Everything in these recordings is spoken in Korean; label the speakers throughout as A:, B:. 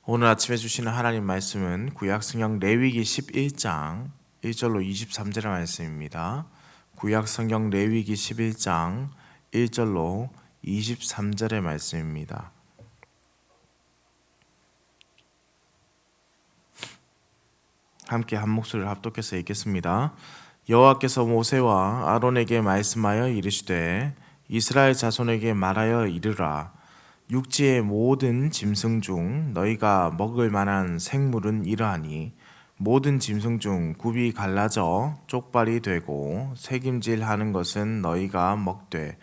A: 오늘 아침에 주시는 하나님 말씀은 구약성경 레위기 11장 1절로 23절의 말씀입니다. 구약성경 레위기 11장 1절로 23절의 말씀입니다. 함께 한 목소리를 합독해서 읽겠습니다. 여호와께서 모세와 아론에게 말씀하여 이르시되 이스라엘 자손에게 말하여 이르라. 육지의 모든 짐승 중 너희가 먹을 만한 생물은 이러하니 모든 짐승 중 굽이 갈라져 쪽발이 되고 새김질하는 것은 너희가 먹되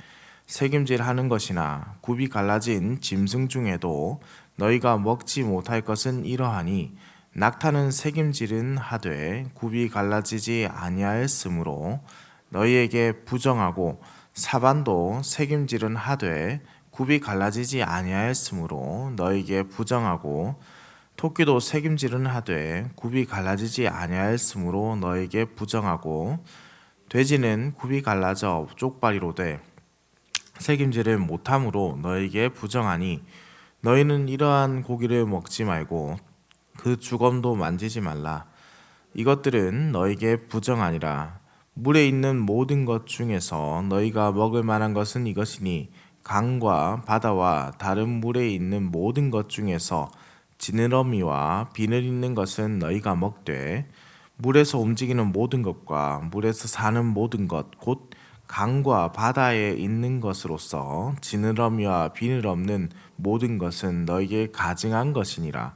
A: 새김질하는 것이나 굽이 갈라진 짐승 중에도 너희가 먹지 못할 것은 이러하니 낙타는 새김질은 하되 굽이 갈라지지 아니하였으므로 너희에게 부정하고 사반도 새김질은 하되 굽이 갈라지지 아니하였으므로 너희에게 부정하고 토끼도 새김질은 하되 굽이 갈라지지 아니하였으므로 너희에게 부정하고 돼지는 굽이 갈라져 쪽발이로 돼 새김질을 못함으로 너희에게 부정하니 너희는 이러한 고기를 먹지 말고 그 주검도 만지지 말라. 이것들은 너희에게 부정하니라. 물에 있는 모든 것 중에서 너희가 먹을 만한 것은 이것이니 강과 바다와 다른 물에 있는 모든 것 중에서 지느러미와 비늘 있는 것은 너희가 먹되 물에서 움직이는 모든 것과 물에서 사는 모든 것 곧 강과 바다에 있는 것으로서 지느러미와 비늘 없는 모든 것은 너희에게 가증한 것이니라.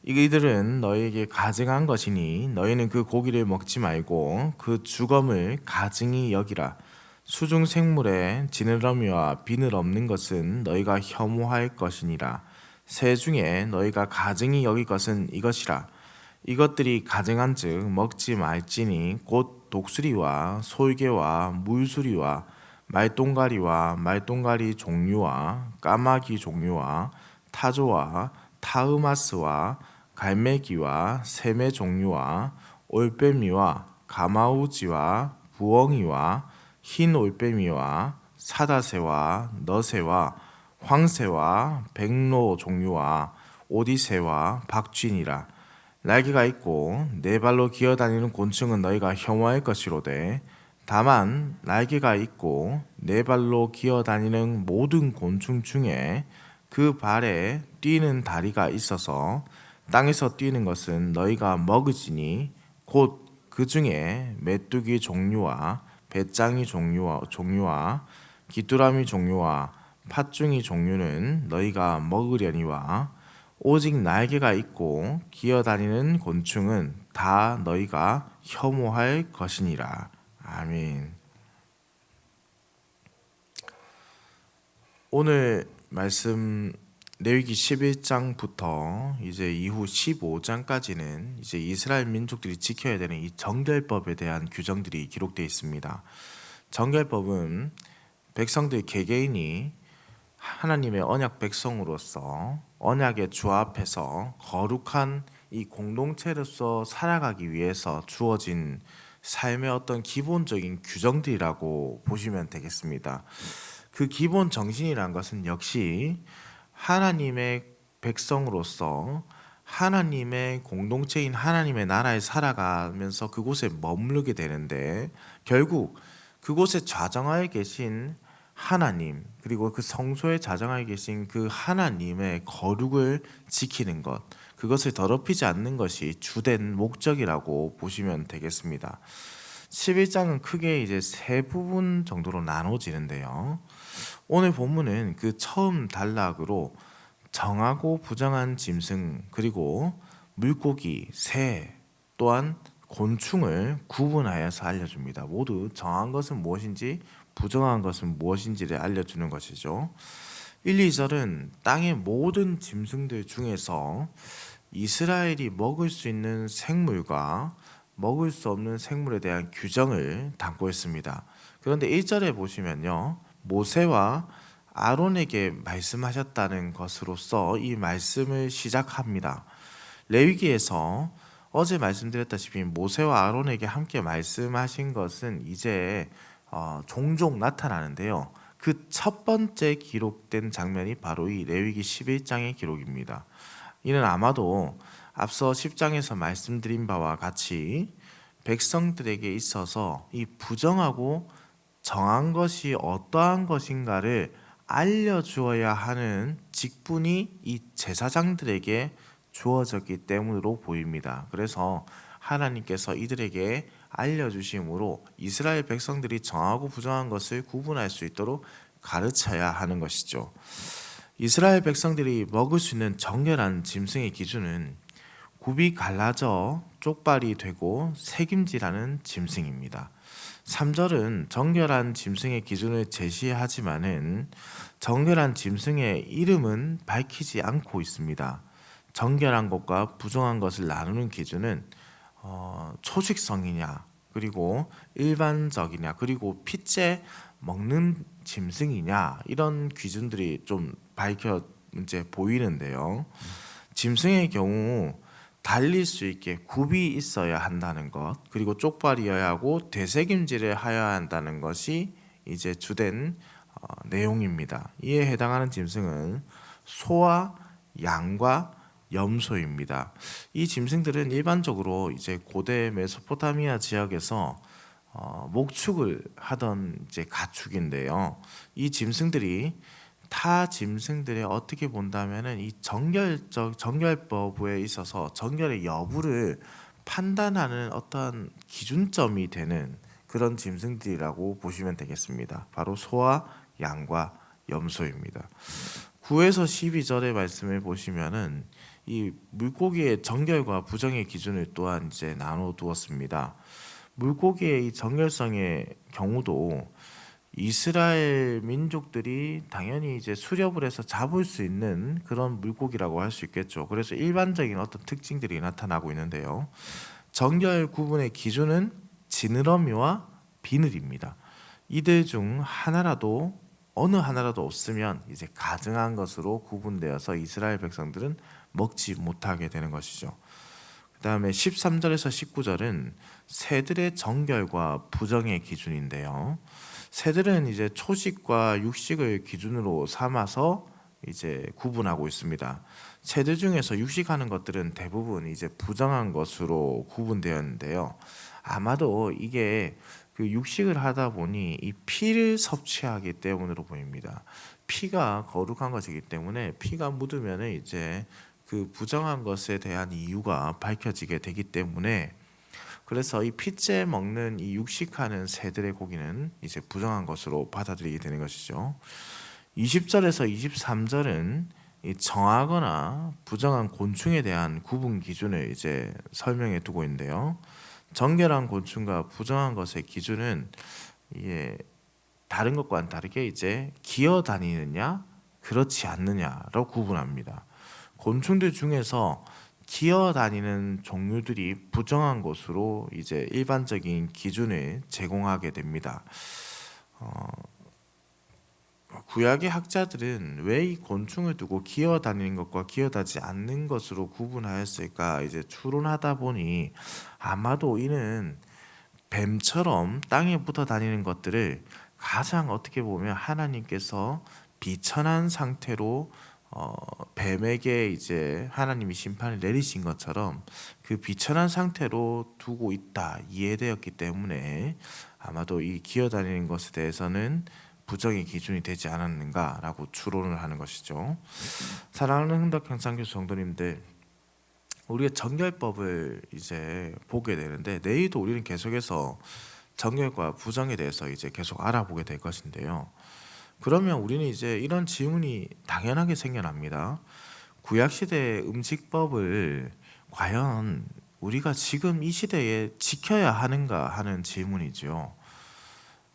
A: 이들은 너희에게 가증한 것이니 너희는 그 고기를 먹지 말고 그 주검을 가증히 여기라. 수중 생물에 지느러미와 비늘 없는 것은 너희가 혐오할 것이니라. 새 중에 너희가 가증히 여길 것은 이것이라. 이것들이 가증한즉 먹지 말지니 곧 독수리와 솔개와 물수리와 말똥가리와 말똥가리 종류와 까마귀 종류와 타조와 타으마스와 갈매기와 새매 종류와 올빼미와 가마우지와 부엉이와 흰 올빼미와 사다새와 너새와 황새와 백로 종류와 오디새와 박쥐니라. 날개가 있고 네 발로 기어다니는 곤충은 너희가 혐오할 것이로되 다만 날개가 있고 네 발로 기어다니는 모든 곤충 중에 그 발에 뛰는 다리가 있어서 땅에서 뛰는 것은 너희가 먹으지니 곧 그 중에 메뚜기 종류와 배짱이 종류와 귀뚜라미 종류와 팥중이 종류는 너희가 먹으려니와 오직 날개가 있고 기어다니는 곤충은 다 너희가 혐오할 것이니라. 아멘. 오늘 말씀 레위기 11장부터 이제 이후 15장까지는 이제 이스라엘 민족들이 지켜야 되는 이 정결법에 대한 규정들이 기록되어 있습니다. 정결법은 백성들 개개인이 하나님의 언약 백성으로서 언약의 주 앞에서 거룩한 이 공동체로서 살아가기 위해서 주어진 삶의 어떤 기본적인 규정들이라고 보시면 되겠습니다. 그 기본 정신이란 것은 역시 하나님의 백성으로서 하나님의 공동체인 하나님의 나라에 살아가면서 그곳에 머무르게 되는데 결국 그곳에 좌정하에 계신 하나님 그리고 그 성소에 좌정하에 계신 그 하나님의 거룩을 지키는 것 그것을 더럽히지 않는 것이 주된 목적이라고 보시면 되겠습니다. 11장은 크게 이제 세 부분 정도로 나눠지는데요. 오늘 본문은 그 처음 단락으로 정하고 부정한 짐승 그리고 물고기, 새 또한 곤충을 구분하여서 알려줍니다. 모두 정한 것은 무엇인지 부정한 것은 무엇인지를 알려주는 것이죠. 1, 2절은 땅의 모든 짐승들 중에서 이스라엘이 먹을 수 있는 생물과 먹을 수 없는 생물에 대한 규정을 담고 있습니다. 그런데 1절에 보시면요. 모세와 아론에게 말씀하셨다는 것으로서 이 말씀을 시작합니다. 레위기에서 어제 말씀드렸다시피 모세와 아론에게 함께 말씀하신 것은 이제 종종 나타나는데요. 그 첫 번째 기록된 장면이 바로 이 레위기 11장의 기록입니다. 이는 아마도 앞서 10장에서 말씀드린 바와 같이 백성들에게 있어서 이 부정하고 정한 것이 어떠한 것인가를 알려주어야 하는 직분이 이 제사장들에게 주어졌기 때문으로 보입니다. 그래서 하나님께서 이들에게 알려주심으로 이스라엘 백성들이 정하고 부정한 것을 구분할 수 있도록 가르쳐야 하는 것이죠. 이스라엘 백성들이 먹을 수 있는 정결한 짐승의 기준은 굽이 갈라져 쪽발이 되고 새김질하는 짐승입니다. 3절은 정결한 짐승의 기준을 제시하지만은 정결한 짐승의 이름은 밝히지 않고 있습니다. 정결한 것과 부정한 것을 나누는 기준은 초식성이냐, 그리고 일반적이냐, 그리고 핏째 먹는 짐승이냐, 이런 기준들이 좀 밝혀 이제 보이는데요. 짐승의 경우 달릴 수 있게 굽이 있어야 한다는 것, 그리고 쪽발이어야 하고 되새김질을 하여야 한다는 것이 이제 주된 내용입니다. 이에 해당하는 짐승은 소와 양과 염소입니다. 이 짐승들은 일반적으로 이제 고대 메소포타미아 지역에서 목축을 하던 이제 가축인데요. 이 짐승들이 타 짐승들의 어떻게 본다면은 이 정결법에 있어서 정결의 여부를 판단하는 어떤 기준점이 되는 그런 짐승들이라고 보시면 되겠습니다. 바로 소와 양과 염소입니다. 9에서 12절의 말씀을 보시면은 이 물고기의 정결과 부정의 기준을 또한 이제 나눠 두었습니다. 물고기의 이 정결성의 경우도 이스라엘 민족들이 당연히 이제 수렵을 해서 잡을 수 있는 그런 물고기라고 할 수 있겠죠. 그래서 일반적인 어떤 특징들이 나타나고 있는데요. 정결 구분의 기준은 지느러미와 비늘입니다. 이들 중 하나라도 어느 하나라도 없으면 이제 가증한 것으로 구분되어서 이스라엘 백성들은 먹지 못하게 되는 것이죠. 그 다음에 13절에서 19절은 새들의 정결과 부정의 기준인데요. 새들은 이제 초식과 육식을 기준으로 삼아서 이제 구분하고 있습니다. 새들 중에서 육식하는 것들은 대부분 이제 부정한 것으로 구분되었는데요. 아마도 이게 그 육식을 하다 보니 이 피를 섭취하기 때문으로 보입니다. 피가 거룩한 것이기 때문에 피가 묻으면 이제 그 부정한 것에 대한 이유가 밝혀지게 되기 때문에, 그래서 이 핏째 먹는 이 육식하는 새들의 고기는 이제 부정한 것으로 받아들이게 되는 것이죠. 20절에서 23절은 이 정하거나 부정한 곤충에 대한 구분 기준을 이제 설명해 두고 있는데요. 정결한 곤충과 부정한 것의 기준은 이게 다른 것과는 다르게 이제 기어 다니느냐 그렇지 않느냐로 구분합니다. 곤충들 중에서 기어 다니는 종류들이 부정한 것으로 이제 일반적인 기준을 제공하게 됩니다. 구약의 학자들은 왜 이 곤충을 두고 기어 다니는 것과 기어 다니지 않는 것으로 구분하였을까 이제 추론하다 보니 아마도 이는 뱀처럼 땅에 붙어 다니는 것들을 가장 어떻게 보면 하나님께서 비천한 상태로 뱀에게 이제 하나님이 심판을 내리신 것처럼 그 비천한 상태로 두고 있다 이해되었기 때문에 아마도 이 기어다니는 것에 대해서는 부정의 기준이 되지 않았는가라고 추론을 하는 것이죠. 사랑하는 흥덕향상교수 성도님들, 우리가 정결법을 이제 보게 되는데 내일도 우리는 계속해서 정결과 부정에 대해서 이제 계속 알아보게 될 것인데요. 그러면 우리는 이제 이런 질문이 당연하게 생겨납니다. 구약시대의 음식법을 과연 우리가 지금 이 시대에 지켜야 하는가 하는 질문이죠.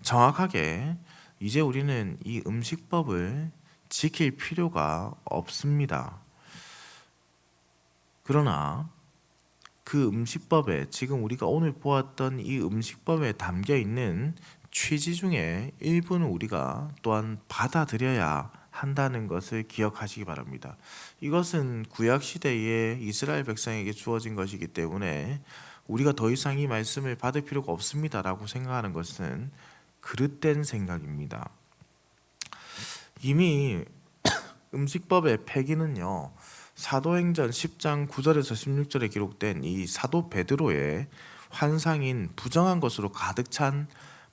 A: 정확하게 이제 우리는 이 음식법을 지킬 필요가 없습니다. 그러나 그 음식법에 지금 우리가 오늘 보았던 이 음식법에 담겨 있는 취지 중에 일부는 우리가 또한 받아들여야 한다는 것을 기억하시기 바랍니다. 이것은 구약 시대에 이스라엘 백성에게 주어진 것이기 때문에 우리가 더 이상 이 말씀을 받을 필요가 없습니다라고 생각하는 것은 그릇된 생각입니다. 이미 음식법의 폐기는요, 사도행전 10장 9절에서 16절에 기록된 이 사도 베드로의 환상인 부정한 것으로 가득 찬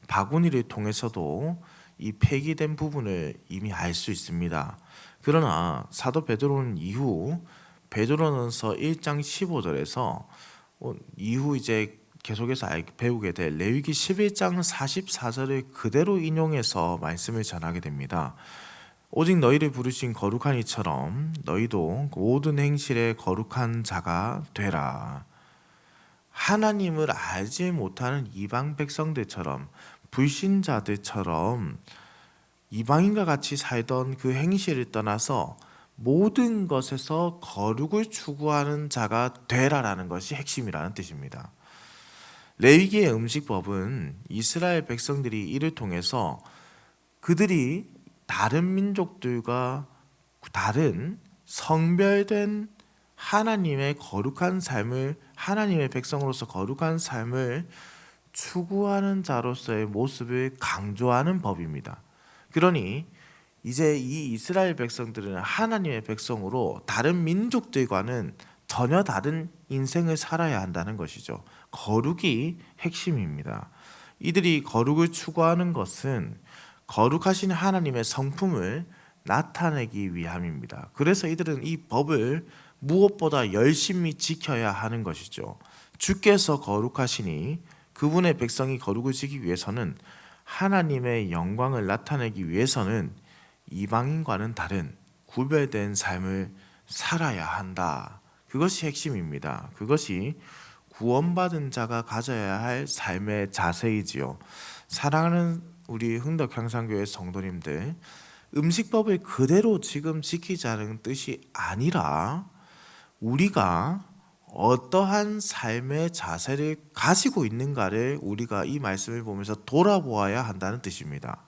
A: 바구니를 통해서도 이 폐기된 부분을 이미 알 수 있습니다. 그러나 사도 베드로는 이후 베드로전서 1장 15절에서 이후 이제 계속해서 배우게 될 레위기 11장 44절을 그대로 인용해서 말씀을 전하게 됩니다. 오직 너희를 부르신 거룩한 이처럼 너희도 모든 행실에 거룩한 자가 되라. 하나님을 알지 못하는 이방 백성들처럼, 불신자들처럼 이방인과 같이 살던 그 행실을 떠나서 모든 것에서 거룩을 추구하는 자가 되라라는 것이 핵심이라는 뜻입니다. 레위기의 음식법은 이스라엘 백성들이 이를 통해서 그들이 다른 민족들과 다른 성별된 하나님의 거룩한 삶을, 하나님의 백성으로서 거룩한 삶을 추구하는 자로서의 모습을 강조하는 법입니다. 그러니 이제 이 이스라엘 백성들은 하나님의 백성으로 다른 민족들과는 전혀 다른 인생을 살아야 한다는 것이죠. 거룩이 핵심입니다. 이들이 거룩을 추구하는 것은 거룩하신 하나님의 성품을 나타내기 위함입니다. 그래서 이들은 이 법을 무엇보다 열심히 지켜야 하는 것이죠. 주께서 거룩하시니 그분의 백성이 거룩을 지키기 위해서는, 하나님의 영광을 나타내기 위해서는 이방인과는 다른 구별된 삶을 살아야 한다. 그것이 핵심입니다. 그것이 구원받은 자가 가져야 할 삶의 자세이지요. 사랑하는 우리 흥덕향상교회 성도님들, 음식법을 그대로 지금 지키자는 뜻이 아니라 우리가 어떠한 삶의 자세를 가지고 있는가를 우리가 이 말씀을 보면서 돌아보아야 한다는 뜻입니다.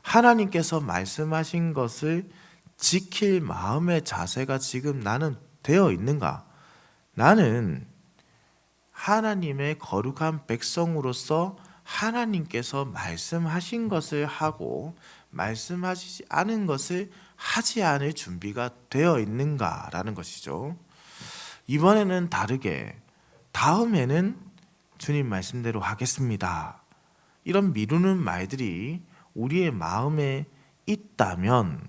A: 하나님께서 말씀하신 것을 지킬 마음의 자세가 지금 나는 되어 있는가? 나는 하나님의 거룩한 백성으로서 하나님께서 말씀하신 것을 하고 말씀하시지 않은 것을 하지 않을 준비가 되어 있는가라는 것이죠. 이번에는 다르게, 다음에는 주님 말씀대로 하겠습니다, 이런 미루는 말들이 우리의 마음에 있다면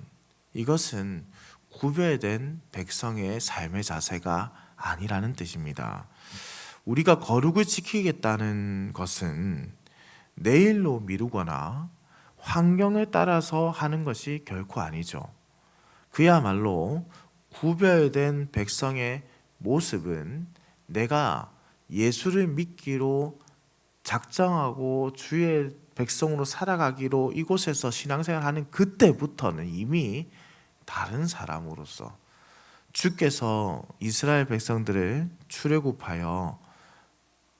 A: 이것은 구별된 백성의 삶의 자세가 아니라는 뜻입니다. 우리가 거룩을 지키겠다는 것은 내일로 미루거나 환경에 따라서 하는 것이 결코 아니죠. 그야말로 구별된 백성의 모습은 내가 예수를 믿기로 작정하고 주의 백성으로 살아가기로 이곳에서 신앙생활하는 그때부터는 이미 다른 사람으로서, 주께서 이스라엘 백성들을 출애굽하여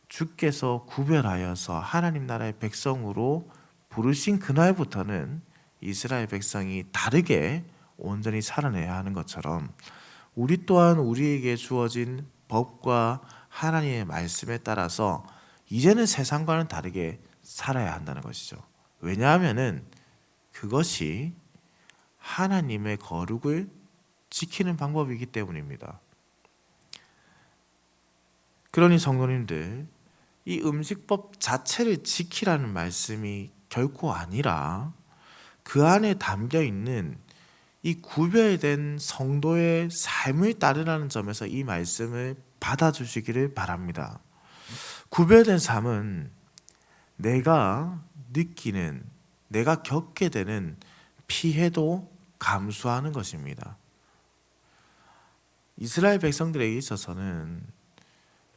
A: 주께서 구별하여서 하나님 나라의 백성으로 부르신 그날부터는 이스라엘 백성이 다르게 온전히 살아내야 하는 것처럼, 우리 또한 우리에게 주어진 법과 하나님의 말씀에 따라서 이제는 세상과는 다르게 살아야 한다는 것이죠. 왜냐하면은 그것이 하나님의 거룩을 지키는 방법이기 때문입니다. 그러니 성도님들, 이 음식법 자체를 지키라는 말씀이 결코 아니라 그 안에 담겨 있는 이 구별된 성도의 삶을 따르라는 점에서 이 말씀을 받아주시기를 바랍니다. 구별된 삶은 내가 느끼는, 내가 겪게 되는 피해도 감수하는 것입니다. 이스라엘 백성들에게 있어서는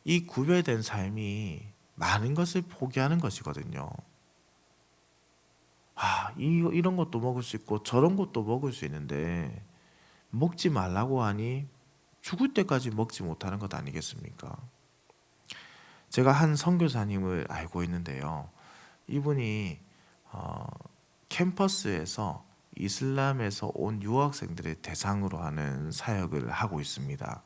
A: 이 구별된 삶이 많은 것을 포기하는 것이거든요. 이런 것도 먹을 수 있고 저런 것도 먹을 수 있는데 먹지 말라고 하니 죽을 때까지 먹지 못하는 것 아니겠습니까? 제가 한 선교사님을 알고 있는데요. 이분이 캠퍼스에서 이슬람에서 온 유학생들을 대상으로 하는 사역을 하고 있습니다.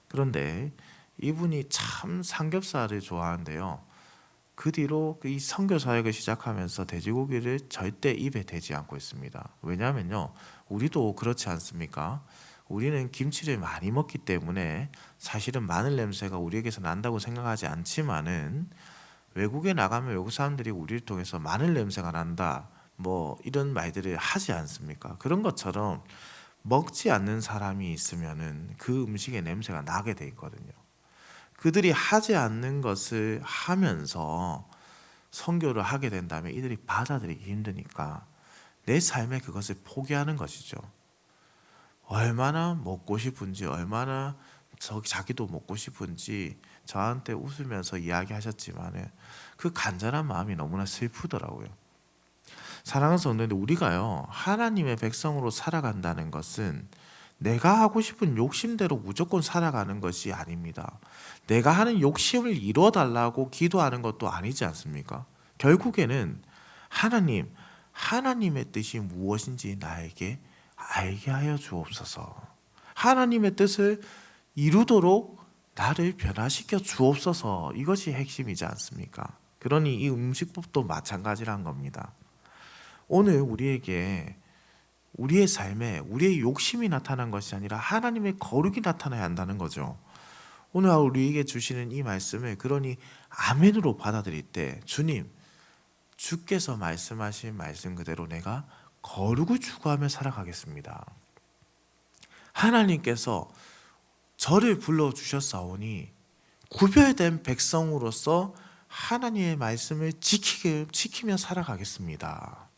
A: 그런데 이분이 참 삼겹살을 좋아하는데요. 그 뒤로 이 선교 사역을 시작하면서 돼지고기를 절대 입에 대지 않고 있습니다. 왜냐하면요, 우리도 그렇지 않습니까? 우리는 김치를 많이 먹기 때문에 사실은 마늘 냄새가 우리에게서 난다고 생각하지 않지만은 외국에 나가면 외국 사람들이 우리를 통해서 마늘 냄새가 난다 뭐 이런 말들을 하지 않습니까? 그런 것처럼 먹지 않는 사람이 있으면은 그 음식의 냄새가 나게 돼 있거든요. 그들이 하지 않는 것을 하면서 선교를 하게 된다면 이들이 받아들이기 힘드니까 내 삶에 그것을 포기하는 것이죠. 얼마나 먹고 싶은지, 얼마나 자기도 먹고 싶은지 저한테 웃으면서 이야기하셨지만 그 간절한 마음이 너무나 슬프더라고요. 사랑하는 성도님들, 우리가요 하나님의 백성으로 살아간다는 것은 내가 하고 싶은 욕심대로 무조건 살아가는 것이 아닙니다. 내가 하는 욕심을 이뤄달라고 기도하는 것도 아니지 않습니까? 결국에는 하나님의 뜻이 무엇인지 나에게 알게 하여 주옵소서. 하나님의 뜻을 이루도록 나를 변화시켜 주옵소서. 이것이 핵심이지 않습니까? 그러니 이 음식법도 마찬가지란 겁니다. 오늘 우리에게 우리의 삶에 우리의 욕심이 나타난 것이 아니라 하나님의 거룩이 나타나야 한다는 거죠. 오늘 우리에게 주시는 이 말씀을 그러니 아멘으로 받아들일 때 주님, 주께서 말씀하신 말씀 그대로 내가 거룩을 추구하며 살아가겠습니다. 하나님께서 저를 불러주셨사오니 구별된 백성으로서 하나님의 말씀을 지키며 살아가겠습니다.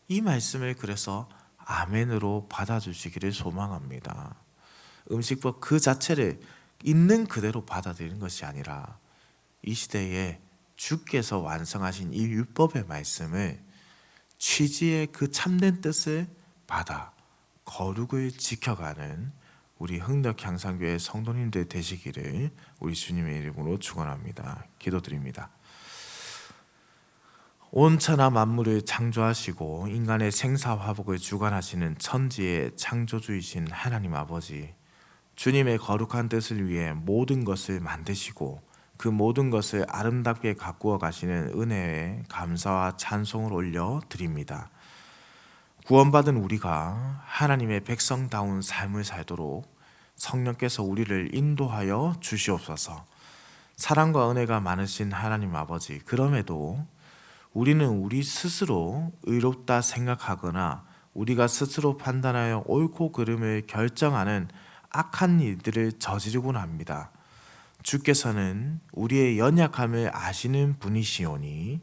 A: 이 말씀을 그래서 아멘으로 받아주시기를 소망합니다. 음식법 그 자체를 있는 그대로 받아들이는 것이 아니라 이 시대에 주께서 완성하신 이 율법의 말씀을 취지의 그 참된 뜻을 받아 거룩을 지켜가는 우리 흥덕향상교회 성도님들 되시기를 우리 주님의 이름으로 축원합니다. 기도드립니다. 온 천하 만물을 창조하시고 인간의 생사화복을 주관하시는 천지의 창조주이신 하나님 아버지, 주님의 거룩한 뜻을 위해 모든 것을 만드시고 그 모든 것을 아름답게 가꾸어 가시는 은혜에 감사와 찬송을 올려드립니다. 구원받은 우리가 하나님의 백성다운 삶을 살도록 성령께서 우리를 인도하여 주시옵소서. 사랑과 은혜가 많으신 하나님 아버지, 그럼에도 우리는 우리 스스로 의롭다 생각하거나 우리가 스스로 판단하여 옳고 그름을 결정하는 악한 일들을 저지르곤 합니다. 주께서는 우리의 연약함을 아시는 분이시오니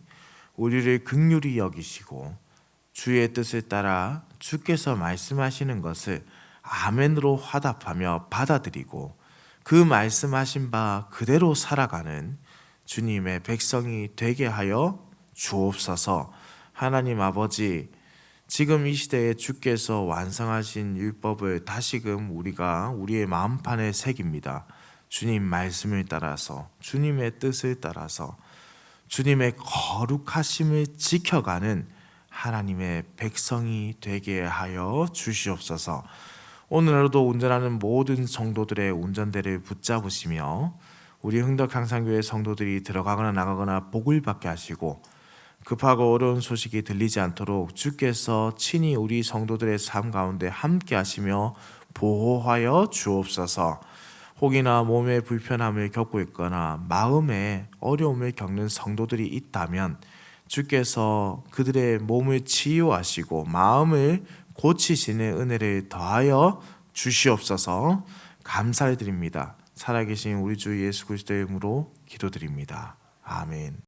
A: 우리를 긍휼히 여기시고 주의 뜻을 따라 주께서 말씀하시는 것을 아멘으로 화답하며 받아들이고 그 말씀하신 바 그대로 살아가는 주님의 백성이 되게 하여 주옵소서. 하나님 아버지, 지금 이 시대에 주께서 완성하신 율법을 다시금 우리가 우리의 마음판에 새깁니다. 주님 말씀을 따라서, 주님의 뜻을 따라서 주님의 거룩하심을 지켜가는 하나님의 백성이 되게 하여 주시옵소서. 오늘 하루도 운전하는 모든 성도들의 운전대를 붙잡으시며 우리 흥덕향상교회 성도들이 들어가거나 나가거나 복을 받게 하시고 급하고 어려운 소식이 들리지 않도록 주께서 친히 우리 성도들의 삶 가운데 함께 하시며 보호하여 주옵소서. 혹이나 몸의 불편함을 겪고 있거나 마음의 어려움을 겪는 성도들이 있다면 주께서 그들의 몸을 치유하시고 마음을 고치시는 은혜를 더하여 주시옵소서. 감사를 드립니다. 살아계신 우리 주 예수 그리스도의 이름으로 기도드립니다. 아멘.